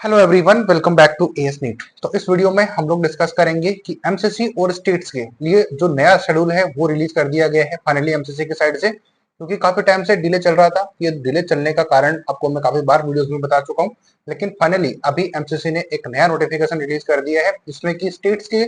Hello everyone, welcome back to AS NEET. तो इस video में हम लोग डिस्कस करेंगे कि एमसीसी और स्टेट्स के लिए जो नया शेड्यूल है वो रिलीज कर दिया गया है फाइनली एमसीसी की साइड से, क्योंकि काफी टाइम से डिले चल रहा था। ये डिले चलने का कारण आपको मैं काफी बार वीडियोस में बता चुका हूँ, लेकिन फाइनली अभी एमसीसी ने एक नया नोटिफिकेशन रिलीज कर दिया है जिसमें कि स्टेट्स के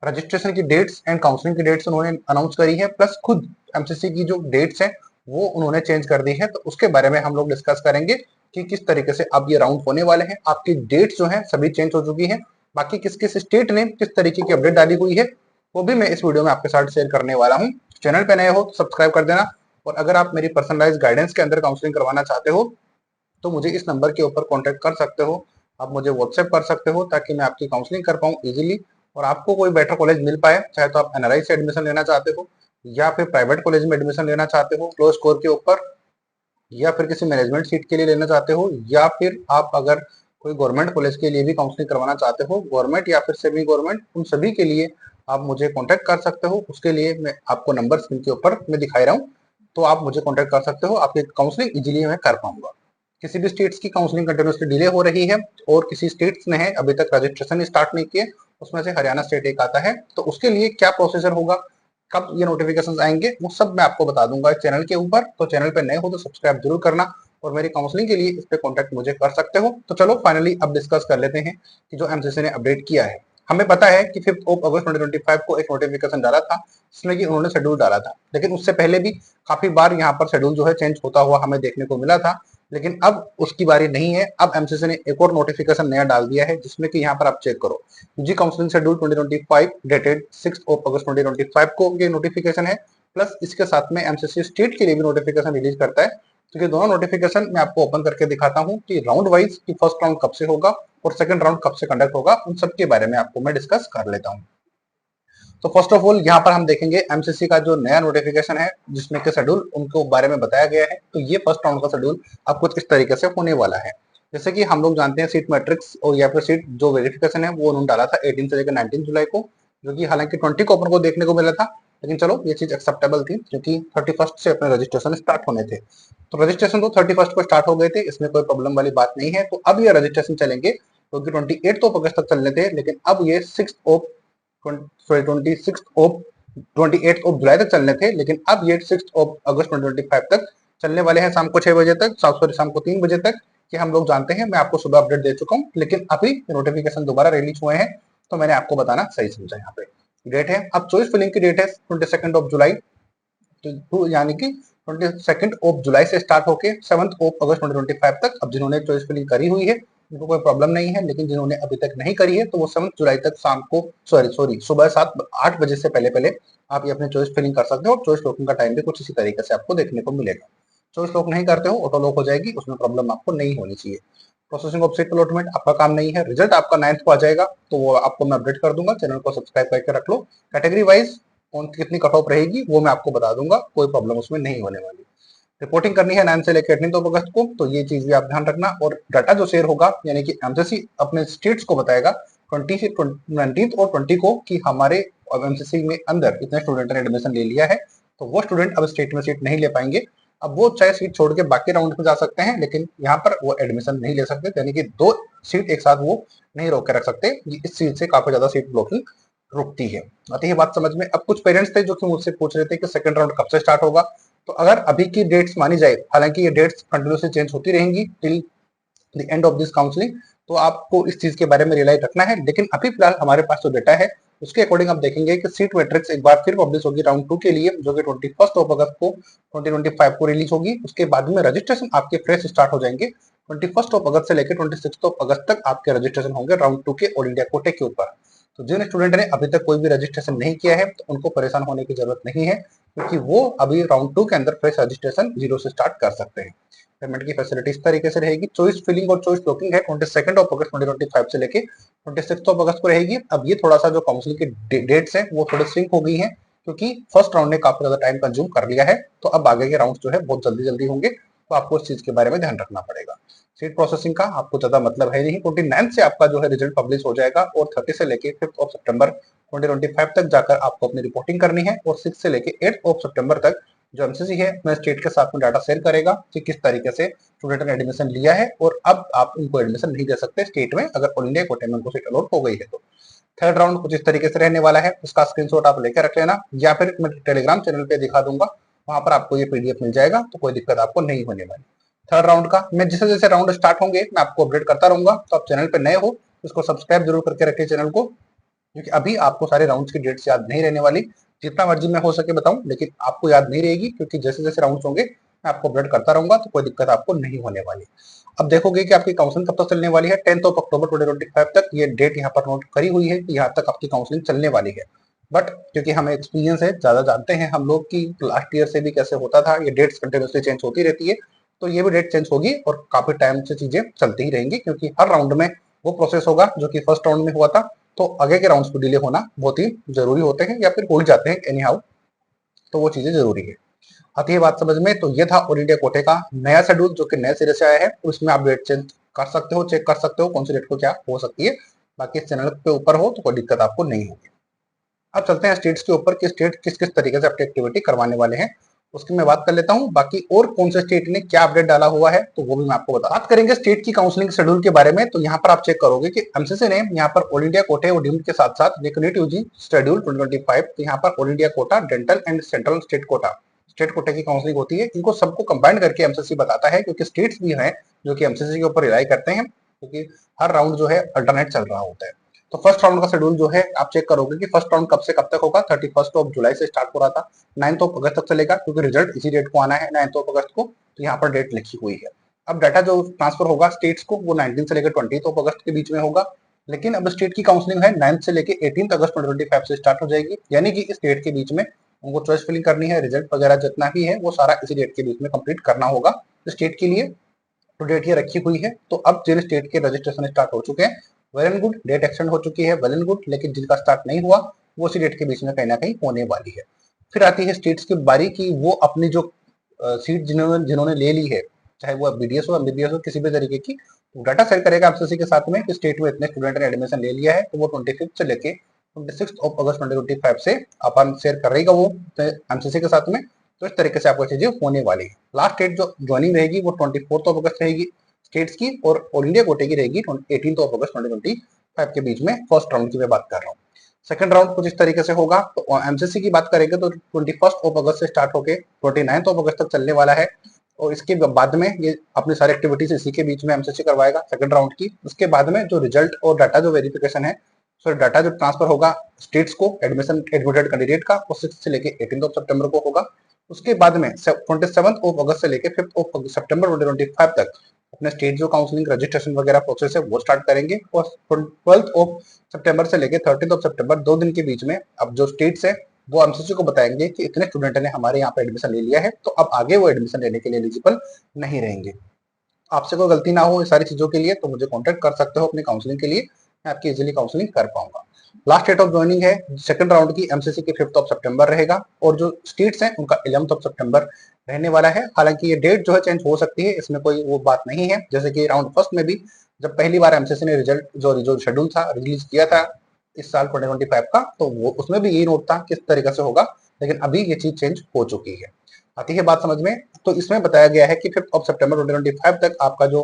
रजिस्ट्रेशन की डेट्स एंड काउंसलिंग की डेट्स उन्होंने अनाउंस करी है, प्लस खुद एमसीसी की जो डेट्स है वो उन्होंने चेंज कर दी है। तो उसके बारे में हम लोग डिस्कस करेंगे कि किस तरीके से अब ये राउंड होने वाले हैं। आपकी डेट्स जो है सभी चेंज हो चुकी है, बाकी किस किस स्टेट ने किस तरीके की अपडेट डाली हुई है वो भी मैं इस वीडियो में आपके साथ शेयर करने वाला हूँ। चैनल पे नए हो तो सब्सक्राइब कर देना, और अगर आप मेरी पर्सनलाइज गाइडेंस के अंदर काउंसलिंग करवाना चाहते हो तो मुझे इस नंबर के ऊपर कॉन्टेक्ट कर सकते हो। आप मुझे व्हाट्सएप कर सकते हो ताकि मैं आपकी काउंसलिंग कर पाऊँ इजीली, और आपको कोई बेटर कॉलेज मिल पाए। चाहे तो आप एनआरआई से एडमिशन लेना चाहते हो, या फिर प्राइवेट कॉलेज में एडमिशन लेना चाहते हो क्लोज स्कोर के ऊपर, या फिर किसी मैनेजमेंट सीट के लिए लेना चाहते हो, या फिर आप अगर कोई गवर्नमेंट कॉलेज के लिए भी काउंसलिंग करवाना चाहते हो, गवर्नमेंट या फिर सेमी गवर्नमेंट, उन सभी के लिए आप मुझे कांटेक्ट कर सकते हो। उसके लिए मैं आपको नंबर स्क्रीन के ऊपर मैं दिखाई रहा हूँ, तो आप मुझे कांटेक्ट कर सकते हो। आपकी काउंसलिंग इजीली मैं कर पाऊंगा। किसी भी स्टेट्स की काउंसलिंग कंटिन्यूसली डिले हो रही है और किसी स्टेट्स ने है अभी तक रजिस्ट्रेशन स्टार्ट नहीं किए, उसमें से हरियाणा स्टेट एक आता है, तो उसके लिए क्या प्रोसीजर होगा, कब ये नोटिफिकेशंस आएंगे, वो सब मैं आपको बता दूंगा इस चैनल के ऊपर। तो चैनल पे नए हो तो सब्सक्राइब जरूर करना, और मेरी काउंसलिंग के लिए इस पे कांटेक्ट मुझे कर सकते हो। तो चलो फाइनली अब डिस्कस कर लेते हैं कि जो एमसीसी ने अपडेट किया है। हमें पता है कि 5 अगस्त 2025 को एक नोटिफिकेशन डाला था जिसमें कि उन्होंने शेड्यूल डाला था, लेकिन उससे पहले भी काफी बार यहाँ पर शेड्यूल जो है चेंज होता हुआ हमें देखने को मिला था, लेकिन अब उसकी बारी नहीं है। अब एमसीसी ने एक और नोटिफिकेशन नया डाल दिया है जिसमें कि यहाँ पर आप चेक करो, यूजी काउंसलिंग शेड्यूल 2025 डेटेड 6 अगस्त 2025 को ये नोटिफिकेशन है, प्लस इसके साथ में एमसीसी स्टेट के लिए भी नोटिफिकेशन रिलीज करता है। तो ये दोनों नोटिफिकेशन मैं आपको ओपन करके दिखाता हूँ कि राउंड वाइज की फर्स्ट राउंड कब से होगा और सेकंड राउंड कब से कंडक्ट होगा, उन सब के बारे में आपको मैं डिस्कस कर लेता हूँ। तो फर्स्ट ऑफ ऑल यहाँ पर हम देखेंगे एमसीसी का जो नया नोटिफिकेशन है जिसमें के शेड्यूल उनको बारे में बताया गया है। तो ये फर्स्ट राउंड का शेड्यूल अब कुछ इस तरीके से होने वाला है। जैसे कि हम लोग जानते हैं सीट मैट्रिक्स और या फिर सीट जो वेरिफिकेशन है वो उन्होंने डाला था 18 से लेकर 19 जुलाई को, जो कि हालांकि 20 को अपन को देखने को मिला था, लेकिन चलो ये चीज एक्सेप्टेबल थी क्योंकि 31 से अपने रजिस्ट्रेशन स्टार्ट होने थे। तो रजिस्ट्रेशन तो 31 को स्टार्ट हो गए थे, इसमें कोई प्रॉब्लम वाली बात नहीं है। तो अब ये रजिस्ट्रेशन चलेंगे क्योंकि 28 अगस्त तक चलने थे, लेकिन अब ये 28 जुलाई तक चलने थे, लेकिन अब ये 6 अगस्त 2025 तक चलने वाले हैं, शाम को 6 बजे तक, सॉरी शाम को 3 बजे तक। कि हम लोग जानते हैं, मैं आपको सुबह अपडेट दे चुका हूँ, लेकिन अभी नोटिफिकेशन दोबारा रिलीज हुए हैं तो मैंने आपको बताना सही समझा। यहाँ पे डेट है, अब चॉइस फिलिंग की डेट है 22 जुलाई, तो यानी कि 22 जुलाई से स्टार्ट होके 7 अगस्त 2025 तक। अब जिन्होंने चॉइस फिलिंग करी हुई है उनको कोई प्रॉब्लम नहीं है, लेकिन जिन्होंने अभी तक नहीं करी है तो वो 7 जुलाई तक शाम को सॉरी सुबह 8 बजे से पहले पहले आप ये अपने चॉइस फिलिंग कर सकते हो। और चॉइस लॉकिंग का टाइम भी कुछ इसी तरीके से आपको देखने को मिलेगा। चॉइस लॉक नहीं करते हो ऑटो लॉक हो जाएगी, उसमें प्रॉब्लम आपको नहीं होनी चाहिए। प्रोसेसिंग ऑफ सीट अलॉटमेंट आपका काम नहीं है, रिजल्ट आपका 9th को आ जाएगा तो वो आपको मैं अपडेट कर दूंगा। चैनल को सब्सक्राइब करके रख लो। कैटेगरी वाइज कौन कितनी कट ऑफ रहेगी वो मैं आपको बता दूंगा, कोई प्रॉब्लम उसमें नहीं होने वाली। रिपोर्टिंग करनी है 9 से लेकर 18 अगस्त को, तो ये चीज भी आप ध्यान रखना। और डाटा जो शेयर होगा यानी कि एमसीसी अपने स्टेट्स को बताएगा 20 से 19 और 20 को कि हमारे एमसीसी में अंदर इतने स्टूडेंट ने एडमिशन ले लिया है, तो वो स्टूडेंट अब स्टेट में सीट नहीं ले पाएंगे। अब वो चाहे सीट छोड़ के बाकी राउंड में जा सकते हैं, लेकिन यहाँ पर वो एडमिशन नहीं ले सकते, यानी कि 2 सीट एक साथ वो नहीं रोक के रख सकते। इस चीज से काफी ज्यादा सीट ब्लॉकिंग रुकती है। आती है बात समझ में। अब कुछ पेरेंट्स थे जो कि मुझसे पूछ रहे थे कि सेकंड राउंड कब से स्टार्ट होगा। तो अगर अभी की डेट्स मानी जाए, हालांकि ये डेट्स कंटिन्यूसली चेंज होती रहेंगी till the end of this counselling, तो आपको इस चीज के बारे में रियलाइज रखना है। लेकिन अभी फिलहाल हमारे पास जो डेटा है उसके अकॉर्डिंग आप देखेंगे कि सीट मैट्रिक्स एक बार फिर पब्लिश होगी राउंड 2 के लिए, जो कि 21 अगस्त को 2025 को रिलीज होगी। उसके बाद में रजिस्ट्रेशन आपके फ्रेश स्टार्ट हो जाएंगे। 21 अगस्त से लेकर 26 अगस्त तक आपके रजिस्ट्रेशन होंगे राउंड 2 के ऑल इंडिया कोटे के ऊपर। तो जिन स्टूडेंट ने अभी तक कोई भी रजिस्ट्रेशन नहीं किया है तो उनको परेशान होने की जरूरत नहीं है, क्योंकि वो अभी राउंड 2 के अंदर फ्रेश रजिस्ट्रेशन 0 से स्टार्ट कर सकते हैं। पेमेंट की फैसिलिटी इस तरीके से रहेगी। चॉइस फिलिंग और चॉइस लॉकिंग है 22 अगस्त 2025 से लेके 26 अगस्त को रहेगी। अब ये थोड़ा सा जो काउंसिल की डेट्स है वो थोड़े सिंक हो गई है, क्योंकि फर्स्ट राउंड ने काफी ज्यादा टाइम कंज्यूम कर लिया है। तो अब आगे के राउंड जो है बहुत जल्दी जल्दी होंगे, तो आपको इस चीज के बारे में ध्यान रखना पड़ेगा। सीट प्रोसेसिंग का आपको ज्यादा मतलब है नहीं। 29 से आपका जो है रिजल्ट पब्लिश हो जाएगा, और 30 से लेके 5 सितंबर 2025 तक जाकर आपको अपनी रिपोर्टिंग करनी है, और 6 से लेके 8 सितंबर तक जो एमसीसी है अपने स्टेट के साथ में डाटा शेयर करेगा कि किस तरीके से स्टूडेंट ने एडमिशन लिया है और अब आप उनको एडमिशन नहीं दे सकते स्टेट में अगर ऑल इंडिया कोटे में उनको सीट अलॉट हो गई है तो। थर्ड राउंड कुछ इस तरीके से रहने वाला है, उसका स्क्रीनशॉट आप लेकर रख लेना या फिर मैं टेलीग्राम चैनल पे दिखा दूंगा, वहां पर आपको ये पीडीएफ मिल जाएगा, तो कोई दिक्कत आपको नहीं होने वाली। थर्ड राउंड का मैं जैसे जैसे राउंड स्टार्ट होंगे मैं आपको अपडेट करता रहूंगा, तो आप चैनल पे नए हो इसको सब्सक्राइब जरूर करके रखिए चैनल को, क्योंकि अभी आपको सारे राउंड्स की डेट्स याद नहीं रहने वाली। जितना मर्जी मैं हो सके बताऊं लेकिन आपको याद नहीं रहेगी, क्योंकि जैसे जैसे राउंड्स होंगे मैं आपको अपडेट करता रहूंगा, तो कोई दिक्कत आपको नहीं होने वाली। अब देखोगे कि आपकी काउंसलिंग कब तक चलने वाली है, 10 अक्टूबर 2025 तक ये डेट यहाँ पर नोट करी हुई है कि यहाँ तक आपकी काउंसलिंग चलने वाली है। बट क्योंकि हमें एक्सपीरियंस है, ज्यादा जानते हैं हम लोग कि लास्ट ईयर से भी कैसे होता था, ये डेट्स कंटिन्यूसली चेंज होती रहती है, तो ये भी डेट चेंज होगी और काफी टाइम से चीजें चलती ही रहेंगी, क्योंकि हर राउंड में वो प्रोसेस होगा जो कि फर्स्ट राउंड में हुआ था, तो आगे के राउंड्स को डिले होना बहुत ही जरूरी होते हैं या फिर हो जाते हैं एनी हाउ, तो वो चीजें जरूरी है। आती है बात समझ में, तो ये था ऑल इंडिया कोटे का नया शेड्यूल जो कि नए सिरे से आया है, उसमें आप डेट चेंज कर सकते हो, चेक कर सकते हो कौन सी डेट को क्या हो सकती है। बाकी इस चैनल पे ऊपर हो तो कोई दिक्कत आपको नहीं होगी। अब चलते हैं स्टेट्स के ऊपर कि स्टेट किस किस तरीके से अपनी एक्टिविटी करवाने वाले हैं, उसकी मैं बात कर लेता हूं। बाकी और कौन से स्टेट ने क्या अपडेट डाला हुआ है तो वो भी मैं आपको बता। बात करेंगे स्टेट की काउंसलिंग शेड्यूल के बारे में, तो यहाँ पर आप चेक करोगे कि एमसीसी ने यहाँ पर ऑल इंडिया कोटे और डीम्ड के साथ साथ एक नीट यूजी शेड्यूल 2025, तो यहाँ पर all India quota, dental and central state कोटे की काउंसलिंग होती है, इनको सबको कंबाइन करके एमसीसी बताता है, क्योंकि स्टेट्स भी हैं जो कि एमसीसी के ऊपर रिलाई करते हैं, क्योंकि हर राउंड जो है अल्टरनेट चल रहा होता है। तो फर्स्ट राउंड का शेड्यूल जो है आप चेक करोगे कि फर्स्ट राउंड कब से कब तक होगा। 31 जुलाई से स्टार्ट हो रहा था, 9 अगस्त तक चलेगा, क्योंकि रिजल्ट इसी डेट को आना है 9 अगस्त को, तो यहाँ पर डेट लिखी हुई है। अब डाटा जो ट्रांसफर होगा स्टेट्स को वो 19 से लेकर 20 अगस्त के बीच में होगा, लेकिन अब स्टेट की काउंसलिंग है 9 से लेकर 18 अगस्त 2025 से स्टार्ट हो जाएगी, यानी कि इस डेट के बीच में उनको चॉइस फिलिंग करनी है, रिजल्ट वगैरह जितना भी है वो सारा इसी डेट के बीच में कंप्लीट करना होगा स्टेट के लिए। तो डेट ये रखी हुई है, तो अब जिन स्टेट के रजिस्ट्रेशन स्टार्ट हो चुके हैं well and good, date extend हो चुकी है वेल एंड गुड, लेकिन जिनका स्टार्ट नहीं हुआ वो उसी डेट के बीच में कहीं ना कहीं होने वाली है। फिर आती है स्टेट्स की बारी की वो अपनी जो सीट जिन्होंने जिन्होंने ले ली है, चाहे वो बीडीएस हो एमबीबीएस हो किसी भी तरीके की, तो डाटा शेयर करेगा एमसीसी के साथ में कि स्टेट में इतने स्टूडेंट ने एडमिशन ले लिया है, तो वो 25 से लेके 26 अगस्त 2025 से अपन शेयर करेगा वो एमसीसी के साथ में। तो इस तरीके से आपको चीजें होने वाली है। लास्ट डेट जो ज्वाइनिंग रहेगी वो 24 अगस्त रहेगी स्टेट्स की, और ऑल इंडिया कोटे की रहेगी 18 अगस्त 2025 के बीच में। फर्स्ट राउंड की मैं बात कर रहा हूँ। सेकंड राउंड कुछ इस तरीके से होगा, तो एमसीसी की बात करेंगे तो 21 अगस्त से स्टार्ट होकर 29 अगस्त तक चलने वाला है, और इसके बाद में ये अपनी सारी एक्टिविटीज इसी के बीच में एमसीसी करवाएगा सेकंड राउंड की। उसके बाद में जो रिजल्ट और डाटा जो वेरिफिकेशन है, सो डाटा जो ट्रांसफर होगा स्टेट्स को एडमिशन एडमिटेड कैंडिडेट का, वो 6 से लेकर 18 सितंबर को होगा। उसके बाद में 27 अगस्त से लेकर 5 सितंबर 2025 तक अपने स्टेट जो काउंसलिंग रजिस्ट्रेशन वगैरह प्रोसेस है वो स्टार्ट करेंगे, और 12 सितंबर से लेकर 13 सितंबर 2 दिन के बीच में अब जो स्टेट्स है वो एमसीसी को बताएंगे कि इतने स्टूडेंट ने हमारे यहाँ पे एडमिशन ले लिया है, तो अब आगे वो एडमिशन लेने के लिए एलिजिबल नहीं रहेंगे। आपसे कोई गलती ना हो इस सारी चीजों के लिए तो मुझे कांटेक्ट कर सकते हो अपनी काउंसलिंग के लिए, मैं आपकी इजीली काउंसलिंग कर पाऊंगा। लास्ट डेट ऑफ ज्वाइनिंग है सेकंड राउंड की एमसीसी की 5 सितंबर रहेगा, और जो स्टेट्स हैं उनका 11 सितंबर रहने वाला है। हालांकि ये डेट जो है चेंज हो सकती है, इसमें कोई वो बात नहीं है, जैसे कि राउंड फर्स्ट में भी जब पहली बार एमसीसी ने रिजल्ट जो शेड्यूल था रिलीज किया था इस साल 2025 का, तो वो उसमें भी यही नोट था किस तरीके से होगा, लेकिन अभी ये चीज चेंज हो चुकी है। आती है बात समझ में, तो इसमें बताया गया है कि 5 सितंबर 2025 तक आपका जो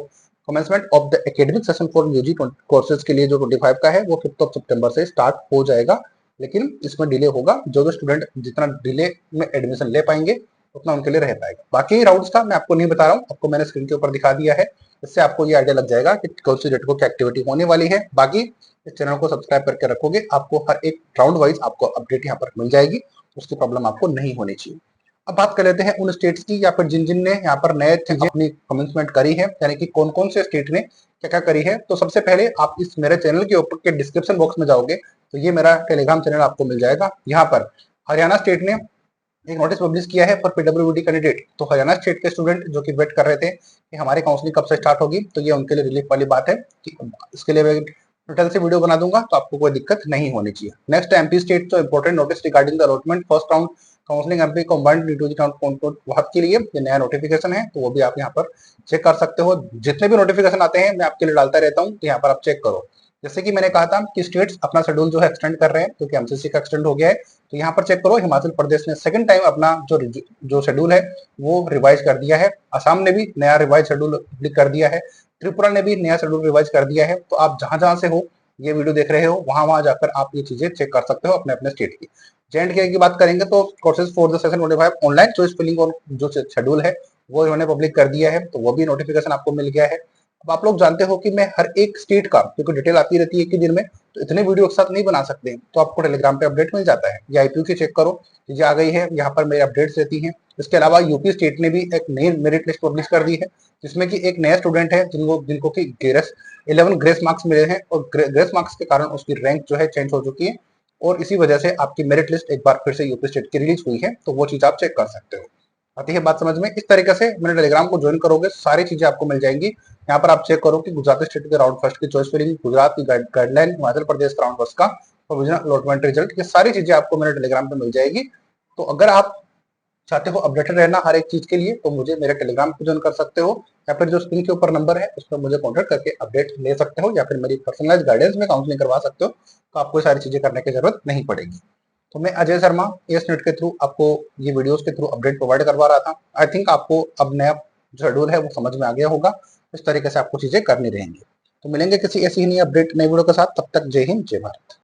commencement of the academic session for UG courses के लिए जो 25 का है वो 5 सितंबर से स्टार्ट हो जाएगा, लेकिन इसमें डिले होगा। जो स्टूडेंट जितना डिले में एडमिशन ले पाएंगे उतना उनके लिए रह पाएगा। बाकी राउंड्स का मैं आपको नहीं बता रहा हूँ, आपको मैंने स्क्रीन के ऊपर दिखा दिया है, इससे आपको ये आइडिया लग जाएगा कि कौन सी डेट को क्या एक्टिविटी होने वाली है। बाकी इस चैनल को सब्सक्राइब करके रखोगे, आपको हर एक राउंड वाइज आपको अपडेट यहाँ पर मिल जाएगी, उसकी प्रॉब्लम आपको नहीं होनी चाहिए। अब बात कर लेते हैं उन स्टेट्स की या फिर जिन जिन ने यहाँ पर नए चीजें अपनी कमेंसमेंट करी है, यानी कि कौन कौन से स्टेट ने क्या क्या करी है। तो सबसे पहले आप इस मेरे चैनल के ऊपर के डिस्क्रिप्शन बॉक्स में जाओगे तो ये मेरा टेलीग्राम चैनल आपको मिल जाएगा। यहाँ पर हरियाणा स्टेट ने एक नोटिस पब्लिश किया है फॉर पीडब्ल्यूडी कैंडिडेट। तो हरियाणा स्टेट के स्टूडेंट जो कि वेट कर रहे थे कि हमारी काउंसलिंग कब से स्टार्ट होगी, तो ये उनके लिए रिलीफ वाली बात है कि इसके लिए मैं डिटेल से वीडियो बना दूंगा, तो आपको कोई दिक्कत नहीं होनी चाहिए। नेक्स्ट एमपी स्टेट, तो important notice regarding the allotment first round counselling MP combined वहां के लिए ये नया नोटिफिकेशन है, तो वो भी आप यहाँ पर चेक कर सकते हो। जितने भी नोटिफिकेशन आते हैं मैं आपके लिए डालता रहता हूँ, तो यहाँ पर आप चेक करो। जैसे कि मैंने कहा था कि स्टेट्स अपना शेड्यूल जो है एक्सटेंड कर रहे हैं क्योंकि एमसीसी का एक्सटेंड हो गया है। तो यहाँ पर चेक करो, हिमाचल प्रदेश ने सेकंड टाइम अपना जो शेड्यूल है वो रिवाइज कर दिया है। असम ने भी नया रिवाइज शेड्यूल कर दिया है। त्रिपुरा ने भी नया शेड्यूल रिवाइज कर दिया है। तो आप जहां जहां से हो, ये वीडियो देख रहे हो, वहां वहां जाकर आप ये चीजें चेक कर सकते हो अपने अपने स्टेट की। जे की बात करेंगे तो courses for the session 25 online choice filling और जो शेड्यूल है वो इन्होंने पब्लिक कर दिया है, तो वो भी नोटिफिकेशन आपको मिल गया है। अब आप लोग जानते हो कि मैं हर एक स्टेट का, क्योंकि डिटेल आती रहती है एक ही दिन में, तो इतने वीडियो एक साथ नहीं बना सकते, तो आपको टेलीग्राम पे अपडेट मिल जाता है। ये आईपीयू की चेक करो, चीजें आ गई है, यहाँ पर मेरी अपडेट्स रहती हैं। इसके अलावा यूपी स्टेट ने भी एक नई मेरिट लिस्ट पब्लिश कर दी है, जिसमें कि एक नया स्टूडेंट है जिनको कि ग्रेस 11 ग्रेस मार्क्स मिले हैं, और ग्रेस मार्क्स के कारण उसकी रैंक जो है चेंज हो चुकी है, और इसी वजह से आपकी मेरिट लिस्ट एक बार फिर से यूपी स्टेट की रिलीज हुई है, तो वो चीज आप चेक कर सकते हो। आती है बात समझ में? इस तरीके से मेरे टेलीग्राम को ज्वाइन करोगे, सारी चीजें आपको मिल जाएंगी। यहाँ पर आप चेक करो कि गुजरात स्टेट के राउंड फर्स्ट की चॉइस फिलिंग, गुजरात की गाइडलाइन, हिमाचल प्रदेश का राउंड फर्स्ट का प्रोविजनल अलॉटमेंट रिजल्ट, ये सारी चीजें आपको मेरे टेलीग्राम पे मिल जाएगी। तो अगर आप चाहते हो अपडेटेड रहना हर एक चीज के लिए, तो मुझे मेरे टेलीग्राम को ज्वाइन कर सकते हो, या फिर जो स्क्रीन के ऊपर नंबर है उस पर मुझे कॉन्टेक्ट करके अपडेट ले सकते हो, या फिर मेरी पर्सनलाइज गाइडेंस में काउंसलिंग करवा सकते हो। तो आपको सारी चीजें करने की जरूरत नहीं पड़ेगी। तो मैं अजय शर्मा एस नेट के थ्रू आपको ये वीडियोस के थ्रू अपडेट प्रोवाइड करवा रहा था। आई थिंक आपको अब नया जो शेड्यूल है वो समझ में आ गया होगा। इस तरीके से आपको चीजें करनी रहेंगी। तो मिलेंगे किसी ऐसी ही नई अपडेट नई वीडियो के साथ, तब तक जय हिंद जय भारत।